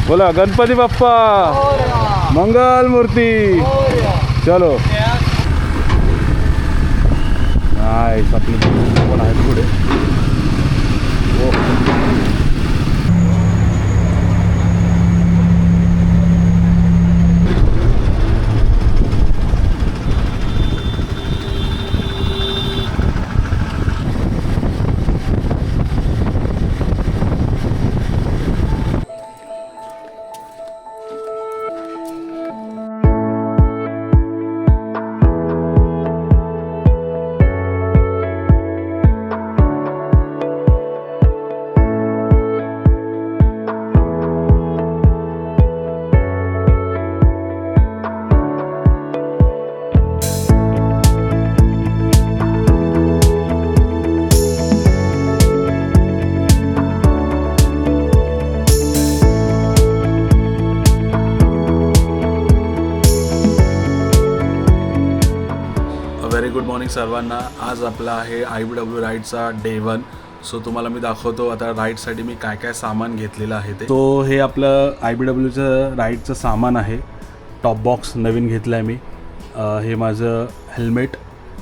बोला गणपती बाप्पा मंगल मूर्ती. चलो नाईस. आपले पण आहेत पुढे. व्हेरी गुड मॉर्निंग सर्वांना. आज आपला आहे IBW राईडचा डे 1. सो तुम्हाला मी दाखवतो आता राईडसाठी मी काय काय सामान घेतलेलं आहे ते. तो हे आपलं IBWचं राईडचं सामान आहे. टॉप बॉक्स नवीन घेतलं आहे मी. हे माझं हेल्मेट.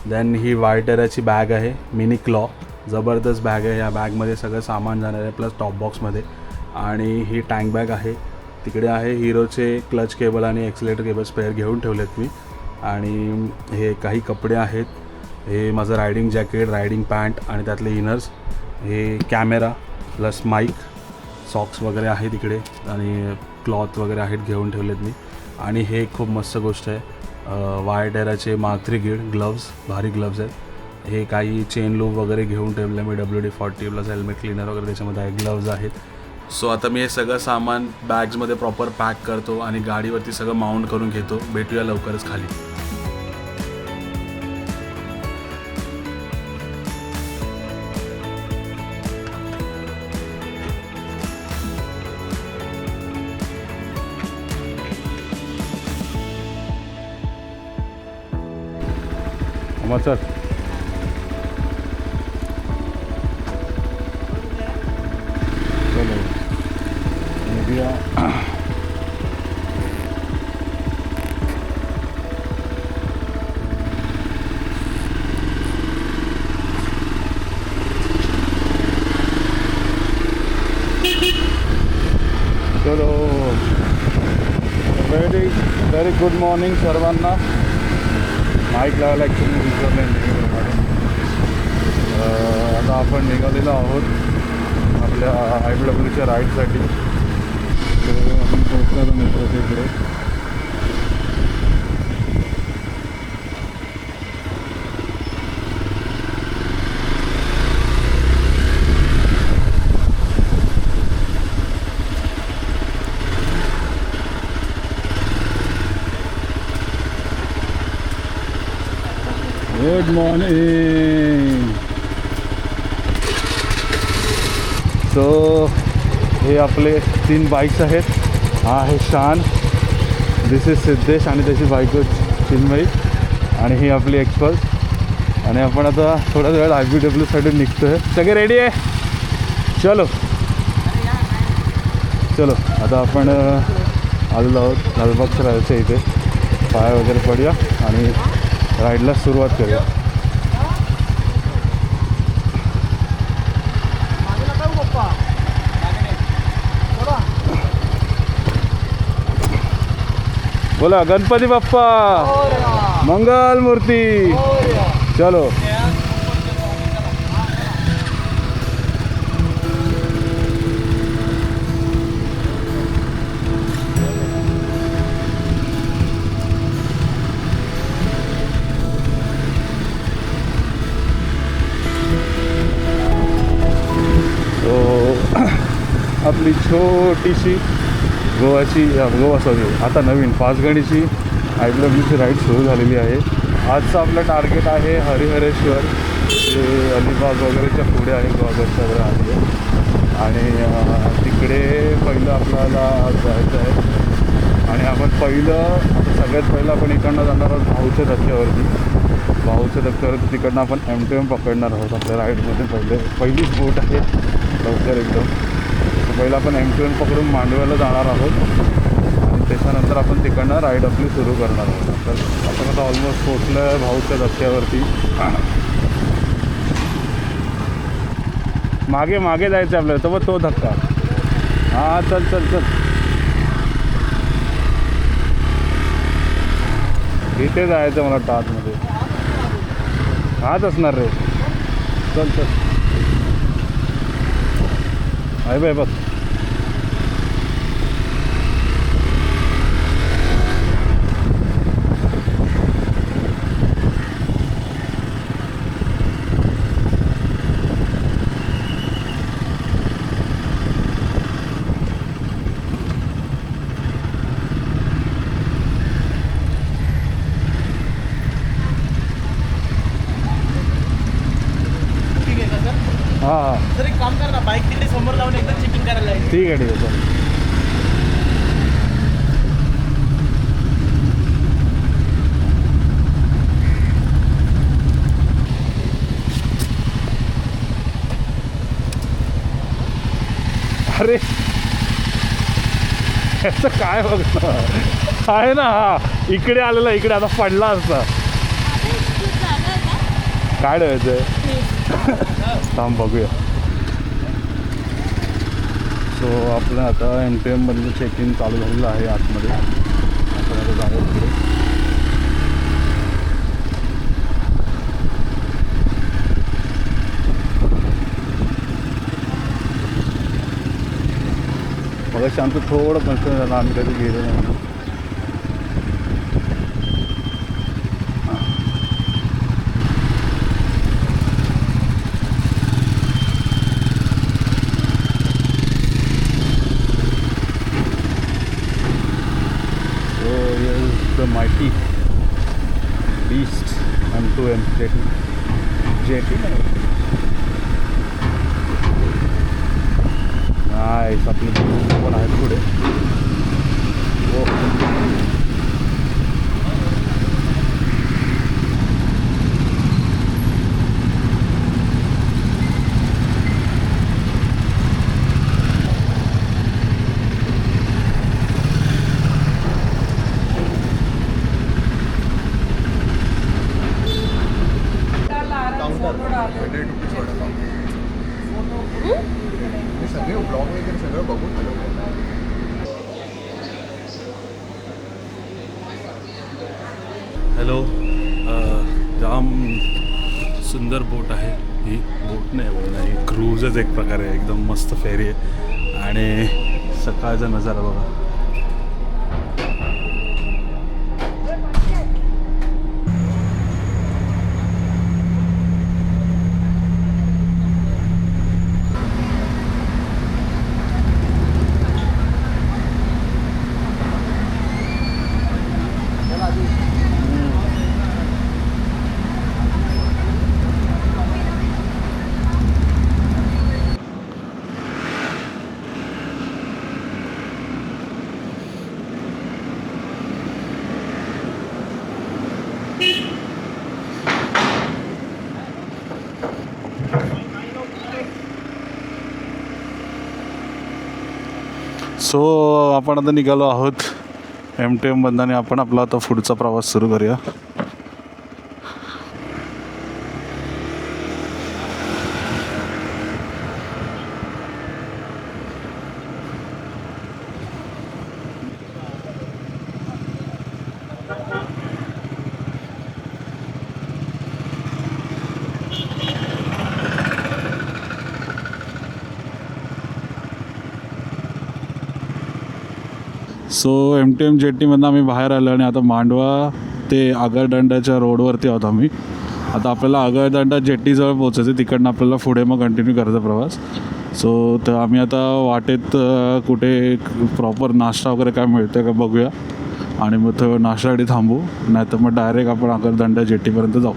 देन ही वायटेराची बॅग आहे मिनी क्लॉ. जबरदस्त बॅग आहे. या बॅगमध्ये सगळं सामान जाणार आहे प्लस टॉप बॉक्समध्ये. आणि ही टँक बॅग आहे. तिकडे आहे हिरोचे क्लच केबल आणि एक्सिलेटर केबल स्पेअर घेऊन ठेवलेत मी. आणि हे काही कपडे आहेत. हे माझं रायडिंग जॅकेट, रायडिंग पॅन्ट आणि त्यातले इनर्स. हे कॅमेरा प्लस माईक, सॉक्स वगैरे आहे तिकडे आणि क्लॉथ वगैरे आहेत घेऊन ठेवलेत मी. आणि हे एक खूप मस्त गोष्ट आहे. वायटेराचे Mark 3 गिड ग्लव्स, भारी ग्लव्स आहेत. हे काही चेन लूप वगैरे घेऊन ठेवले मी. WD-40 प्लस हेल्मेट क्लीनर वगैरे त्याच्यामध्ये आहे. ग्लव्ज आहेत. सो आता मी हे सगळं सामान बॅग्समध्ये प्रॉपर पॅक करतो आणि गाडीवरती सगळं माउंट करून घेतो. भेटूया लवकरच खाली. सर चलो निघूया. चलो व्हेरी गुड मॉर्निंग सर्वांना. माईक लावायला ॲक्च्युली विसरले नेहमीप्रमाणे. आता आपण निघालेलो आहोत आपल्या IBWच्या राईडसाठी. आपण पोहोचलो मित्राच्या इकडे. Good morning. सो हे आपले 3 बाईक्स आहेत. हा आहे शान, दिस इज सिद्धेश आणि त्याची बायको चिन्मयी आणि ही आपली एक्सपल्स. आणि आपण आता थोड्या वेळात IBWसाठी निघतो आहे. सगळे रेडी आहे? चलो चलो. आता आपण आलेलो आहोत लालबाग राहायचं इथे. पाय वगैरे पडूया आणि राईडला सुरुवात करूया. बोला गणपती बाप्पा मंगल मूर्ती. चलो आपली छोटीशी आता नवीन पाचगणीची IBWची राईड सुरू झालेली आहे. आजचं आपलं टार्गेट आहे हरिहरेश्वर. ते अलिबाग वगैरेच्या पुढे आहे, गोवागडच्या वगैरे आली आहे. आणि तिकडे पहिलं आपल्याला जायचं आहे. आणि आपण सगळ्यात पहिलं आपण इकडनं जाणार आहोत भाऊच्या धक्क्यावरती. भाऊच्या धक्क्यावरती तिकडनं आपण M2M पकडणार आहोत आपल्या राईडमध्ये. पहिलीच बोट आहे लवकर एकदम. पहिला आपण M2N पकडून मांडव्याला जाणार आहोत आणि त्याच्यानंतर आपण तिकडनं राईड आपली सुरू करणार आहोत. तर आपण आता ऑलमोस्ट पोचलं आहे भाऊच्या धक्क्यावरती. मागे मागे जायचं आपल्याला, तर मग तो धक्का. हां चल चल चल, इथे जायचं मला टाचमध्ये. हाच असणार रे. चल चल, आहे बाय बघ. हां हां सर एक काम कर ना, बाईक तिकडे समोर लावून एकदा चेकिंग करायला लागेल. ठीक आहे ठीक आहे चल. अरे याचं काय बघ आहे ना. हा इकडे आलेला, इकडे आता पडला असता. काय ठेवायचं थांब बघूया. सो आपलं आता M2M मधलं चेक इन चालू झालेलं आहे आतमध्ये. आपण आता जाऊया तिकडे. बघा शांत थोडं कन्फ्युजन झालं, आम्ही कधी गेलो नाही. The mighty beast M2M jetty nice. आपली पण आहेत पुढे. सगळे ब्लॉग वगैरे सगळं बघून आलो. हॅलो. जाम सुंदर बोट आहे ही. बोट नाही, ही क्रूजच एक प्रकारे एकदम मस्त फेरी आहे. आणि सकाळचा नजारा बघा. सो आपण आता निघालो आहोत M2M बंधाने. आपण आपला आता पुढचा प्रवास सुरू करूया. सो M2M जेटीमधून आम्ही बाहेर आलो आणि आता मांडवा ते आगरदंडाच्या रोडवरती आहोत आम्ही. आता आपल्याला आगरदंडा जेटीजवळ पोचायचं, तिकडनं आपल्याला पुढे मग कंटिन्यू करायचा प्रवास. सो तर आम्ही आता वाटेत कुठे प्रॉपर नाश्ता वगैरे काय मिळतं का बघूया आणि मग थोडं नाश्त्यासाठी थांबू, नाही तर मग डायरेक्ट आपण आगरदंडा जेटीपर्यंत जाऊ.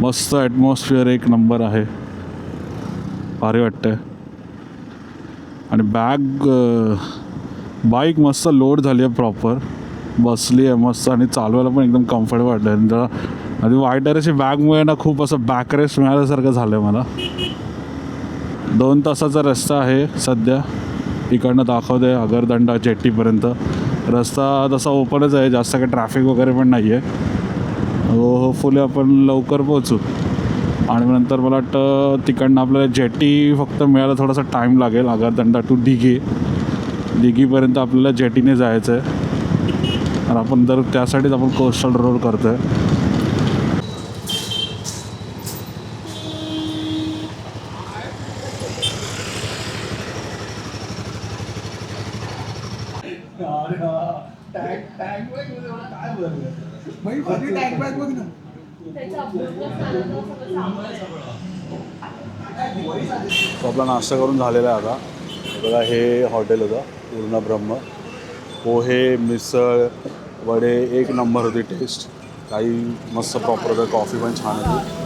मस्त ॲटमॉस्फिअर एक नंबर आहे, भारी वाटतं आहे. आणि बाईक मस्त लोड झाली आहे, प्रॉपर बसली आहे मस्त आणि चालवायला पण एकदम कम्फर्टेबल वाटलं आहे. जरा आधी वाईट अशी बॅगमुळे ना खूप असं बॅक रेस्ट मिळाल्यासारखं झालं आहे मला. 2 तासाचा रस्ता आहे सध्या. इकडनं दाखवते आगरदंडा जेट्टीपर्यंत. रस्ता तसा ओपनच आहे, जास्त काही ट्रॅफिक वगैरे पण नाही आहे. होपफुली आपण लवकर पोहोचू. आणि नंतर मला वाटतं तिकडनं आपल्याला जेट्टी फक्त मिळायला थोडासा टाईम लागेल. आगरदंडा टू दिघी, दिघीपर्यंत आपल्याला जेटीने जायचं आहे. आणि आपण त्यासाठीच आपण कोस्टल रोड करतो आहे. तो आपला नाश्ता करून झालेला आहे आता. बघा हे हॉटेल होतं पूर्ण ब्रह्म. पोहे, मिसळ, वडे एक नंबर होती टेस्ट. काही मस्त प्रॉपर होतं. कॉफी पण छान होती.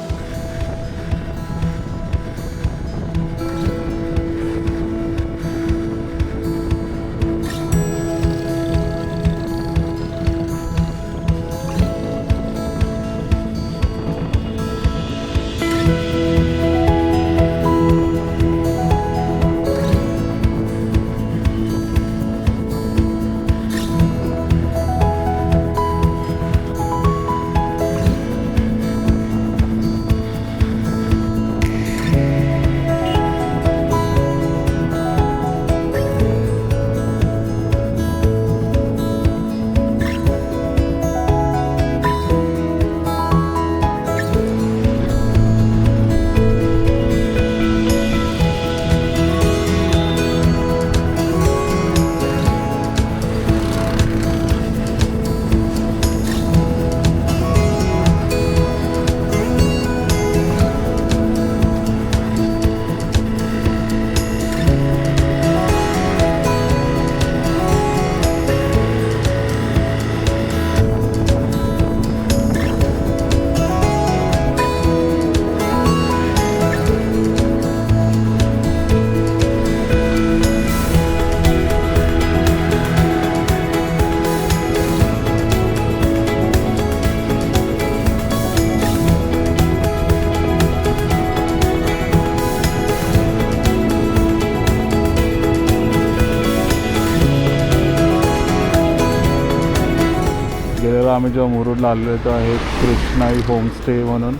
आम्ही जेव्हा मुरुडला आलेलो तेव्हा हे कृष्णाई होमस्टे म्हणून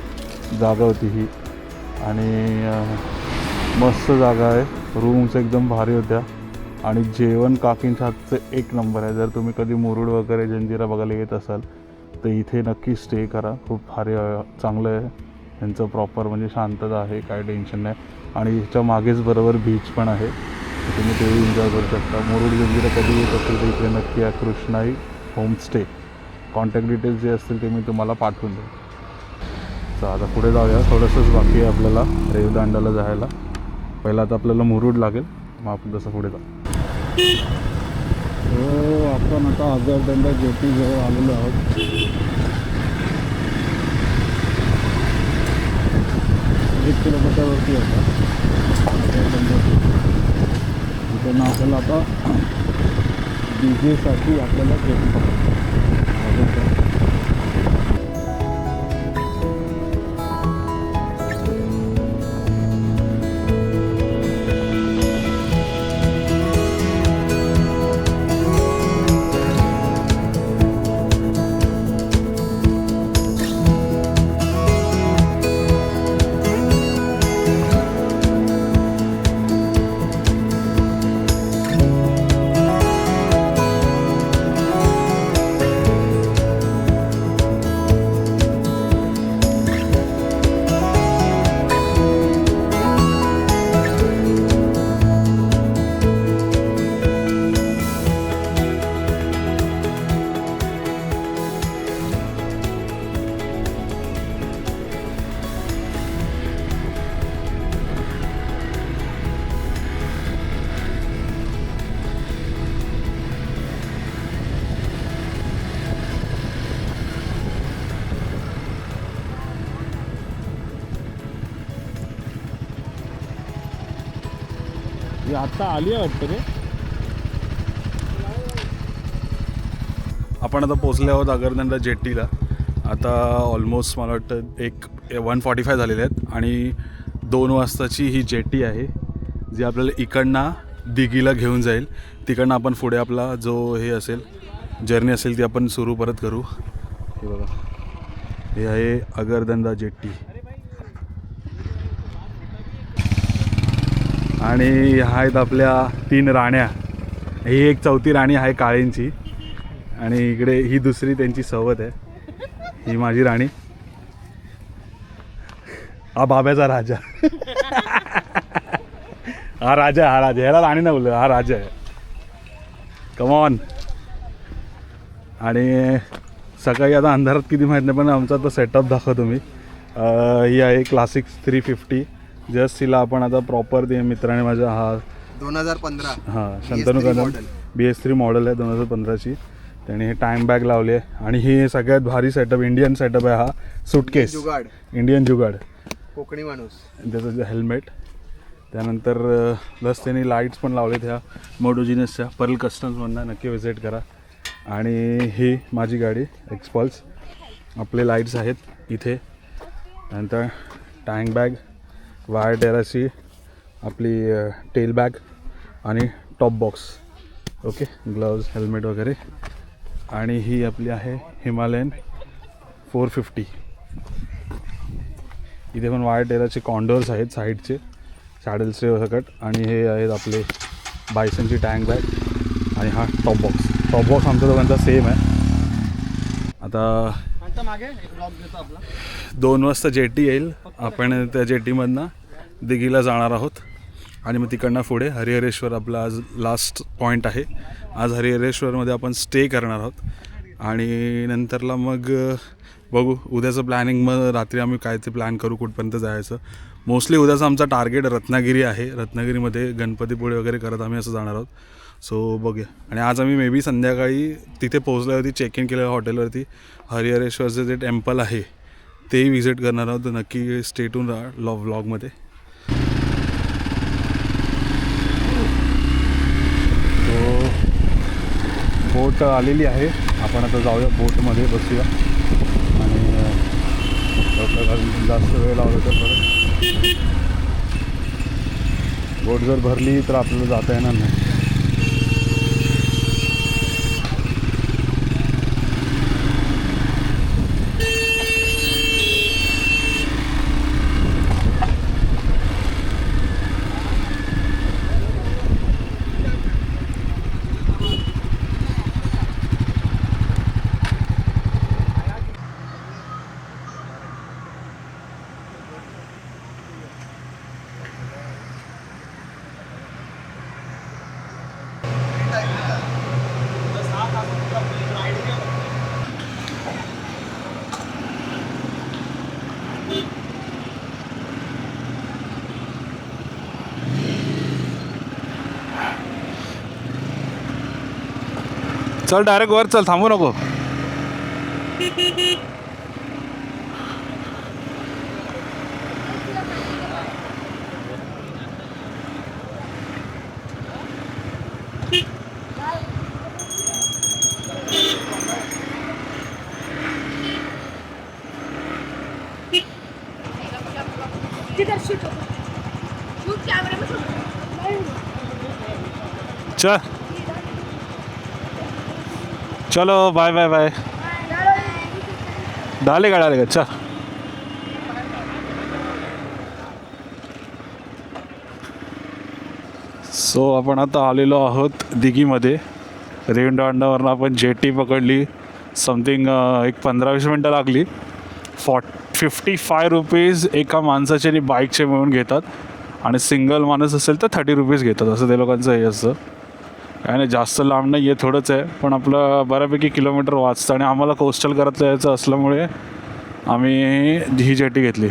जागा होती ही. आणि मस्त जागा आहे. रूम्स एकदम भारी होत्या. आणि जेवण काकींच्या हातचं एक नंबर आहे. जर तुम्ही कधी मुरुड वगैरे जंजिरा बघायला येत असाल तर इथे नक्की स्टे करा. खूप भारी चांगलं आहे. यांचं प्रॉपर म्हणजे शांतता आहे, काही टेन्शन नाही. आणि ह्याच्या मागेच बरोबर बीच पण आहे, तुम्ही तेही एन्जॉय करू शकता. मुरुड जंजिरा कधी येत असेल तर इथे नक्की या कृष्णाई होमस्टे. कॉन्टॅक्ट डिटेल्स जे असतील ते मी तुम्हाला पाठवून देईन. तर आता पुढे जाऊया. थोडंसंच बाकी आहे आपल्याला रेवदांडाला जायला. पहिला आता आपल्याला मुरुड लागेल, मग आपण तसं पुढे जाऊ. हो, आपण आता आगरदंडा जेटीजवळ आलेलो आहोत. 1 किलोमीटरवरती होता आगरदंडा जेटी. इकडनं आपल्याला आता डीजेसाठी आपल्याला जेटी पकडतो. आता आली आहे वाटतं रे. आपण आता पोचले आहोत आगरदंडा जेट्टीला. आता ऑलमोस्ट मला वाटतं 1:45 झालेले आहेत आणि 2 वाजताची ही जेट्टी आहे. जी आपल्याला इकडनं दिघीला घेऊन जाईल. तिकडनं आपण पुढे आपला जो हे असेल जर्नी असेल ती आपण सुरू परत करू. हे बघा, हे आहे अगरदंदा जेट्टी आणि ह्या आहेत आपल्या 3 राण्या. ही एक चौथी राणी आहे काळींची आणि इकडे ही दुसरी त्यांची सवत आहे. ही माझी राणी, हा बाब्याचा राजा. हा राजा ह्याला राणी नाही बोललं, हा राजा आहे. कमॉन. आणि सकाळी आता अंधारात किती माहीत नाही पण आमचा आता सेटअप दाखवतो मी. ही आहे क्लासिक 350. जस्ट तिला आपण आता प्रॉपर ते मित्राने माझ्या 2015 हां शंतनू कदम BS3 मॉडेल आहे 2015ची. त्याने हे टाईम बॅग लावले आणि हे सगळ्यात भारी सेटअप इंडियन सेटअप आहे हा. सुटकेस जुगाड, इंडियन जुगाड, कोकणी माणूस. त्याचं हेल्मेट. त्यानंतर प्लस त्यांनी लाईट्स पण लावलेत ह्या मोटोजिनसच्या. पर्ल कस्टम्समधनं नक्की व्हिजिट करा. आणि ही माझी गाडी एक्सपल्स. आपले लाईट्स आहेत इथे. त्यानंतर टँक बॅग, वायर टेराची आपली टेल बॅग आणि top box. Okay, gloves, helmet वगैरे. आणि ही आपली आहे हिमालयन 450. इथे पण वायर टेराचे कॉन्डोर्स आहेत साईडचे, सॅडल्सचे सकट. आणि हे आहेत आपले बायसनची टँक बॅग आणि हा टॉप बॉक्स. टॉप बॉक्स आमच्या दोघांचा सेम आहे. आता मागे एक ब्लॉग देतो आपला. 2 वाजता जेटी येईल. आपण त्या जेटीमधनं दिघीला जाणार आहोत आणि मग तिकडनं पुढे हरिहरेश्वर आपला आज लास्ट पॉईंट आहे. आज हरिहरेश्वरमध्ये आपण स्टे करणार आहोत आणि नंतरला मग बघू उद्याचं प्लॅनिंग. मग रात्री आम्ही काय ते प्लॅन करू कुठपर्यंत जायचं. मोस्टली उद्याचं आमचा टार्गेट रत्नागिरी आहे. रत्नागिरीमध्ये गणपतीपुळे वगैरे करत आम्ही असं जाणार आहोत. सो बघूया. आणि आज आम्ही मे बी संध्याकाळी तिथे पोहोचल्यावरती चेक इन केलेल्या हॉटेलवरती हरिहरेश्वरचं जे टेम्पल आहे तेही व्हिजिट करणार आहोत. तर नक्की स्टे टून राहा व्लॉगमध्ये. तो बोट आलेली आहे. आपण आता जाऊया बोटमध्ये बसूया आणि जास्त वेळ लावला तर परत बोट जर भरली तर आपल्याला जाता येणार नाही. चल डायरेक्ट वर चल, थांबू नको. चल चलो बाय बाय बाय. डालेगा चल. सो आपण आता आलेलो आहोत दिघीमध्ये. रेवदंड्यावरनं आपण जेटी पकडली. समथिंग एक 15-20 मिनटं लागली. 55 रुपीज एका माणसाचे आणि बाईकचे मिळून घेतात आणि सिंगल माणूस असेल तर 30 रुपीज घेतात. असं ते लोकांचं हे असतं. काय नाही, जास्त लांब नाही आहे, थोडंच आहे पण आपलं बऱ्यापैकी किलोमीटर वाचतं. आणि आम्हाला कोस्टल करत यायचं असल्यामुळे आम्ही ही जेटी घेतली.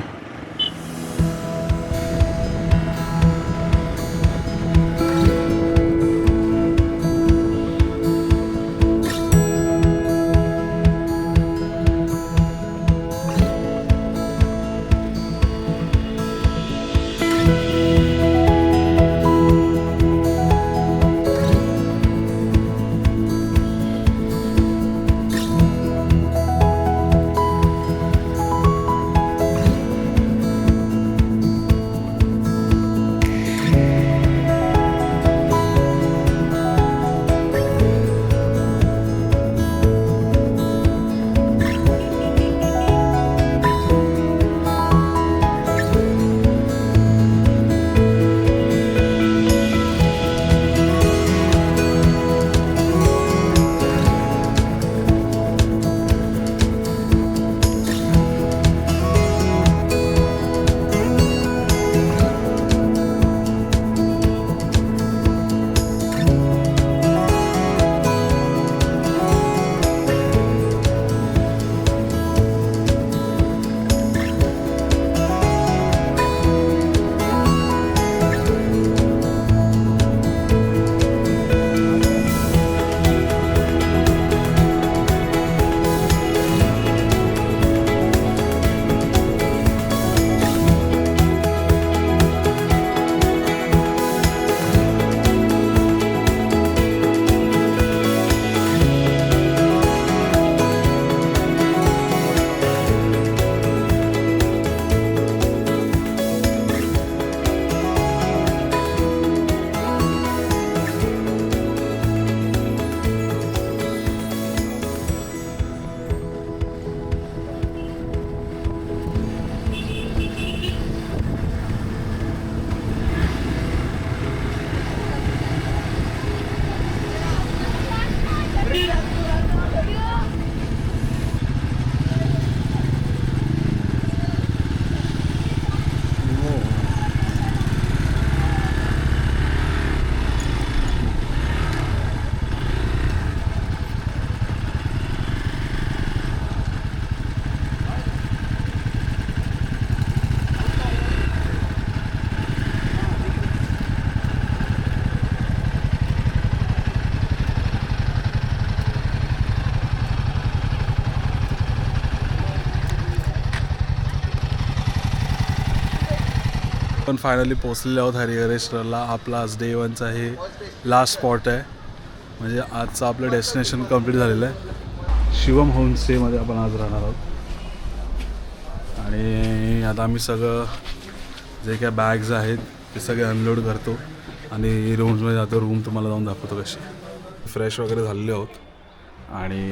आपण फायनली पोचलेलो आहोत हरिहरेश्वरला. आपला आज डे 1चा हे लास्ट स्पॉट आहे, म्हणजे आजचं आपलं डेस्टिनेशन कंप्लीट झालेलं आहे. शिवम होमस्टेमध्ये आपण आज राहणार आहोत. आणि आता आम्ही सगळं जे काय बॅग्स आहेत ते सगळे अनलोड करतो आणि रूम्समध्ये जातो. रूम तुम्हाला जाऊन दाखवतो कशी. फ्रेश वगैरे झालेले आहोत आणि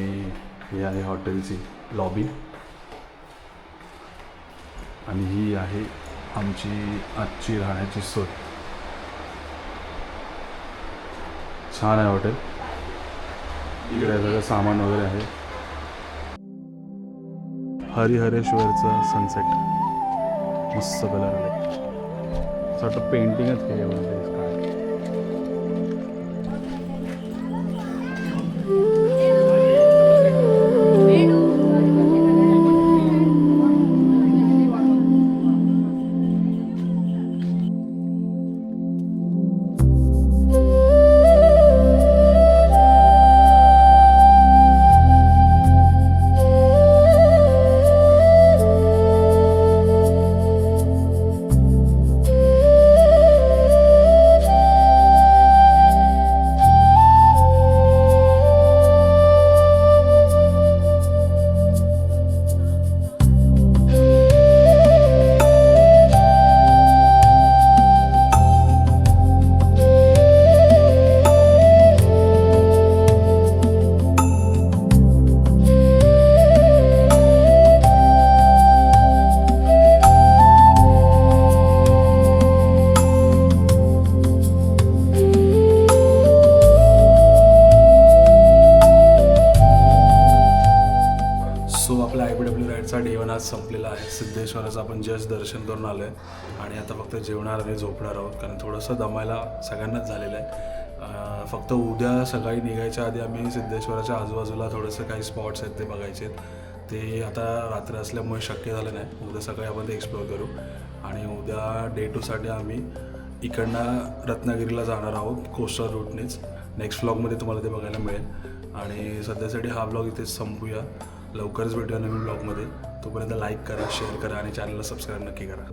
ही आहे हॉटेलची लॉबी आणि ही आहे आमची आजची राहण्याची सोय. छान आहे हॉटेल. इकडे सगळं सामान वगैरे आहे. हरिहरेश्वरचं सनसेट मस्त कलर आले. असं वाटतं पेंटिंगच केली आहे. राईडचा डे 1 आज संपलेला आहे. सिद्धेश्वराचं आपण जस्ट दर्शन करून आलो आहे आणि आता फक्त जेवणार आणि झोपणार आहोत, कारण थोडंसं दमायला सगळ्यांनाच झालेलं आहे. फक्त उद्या सकाळी निघायच्या आधी आम्ही सिद्धेश्वराच्या आजूबाजूला थोडंसं काही स्पॉट्स आहेत ते बघायचे आहेत. ते आता रात्र असल्यामुळे शक्य झालं नाही. उद्या सकाळी आपण ते एक्सप्लोअर करू आणि उद्या डे 2साठी आम्ही इकडनं रत्नागिरीला जाणार आहोत कोस्टल रूटनेच. नेक्स्ट व्लॉगमध्ये तुम्हाला ते बघायला मिळेल. आणि सध्यासाठी हा व्लॉग इथेच संपूया. लवकरच भेटूया नवीन ब्लॉगमध्ये. तोपर्यंत लाईक करा, शेअर करा आणि चॅनलला सबस्क्राईब नक्की करा.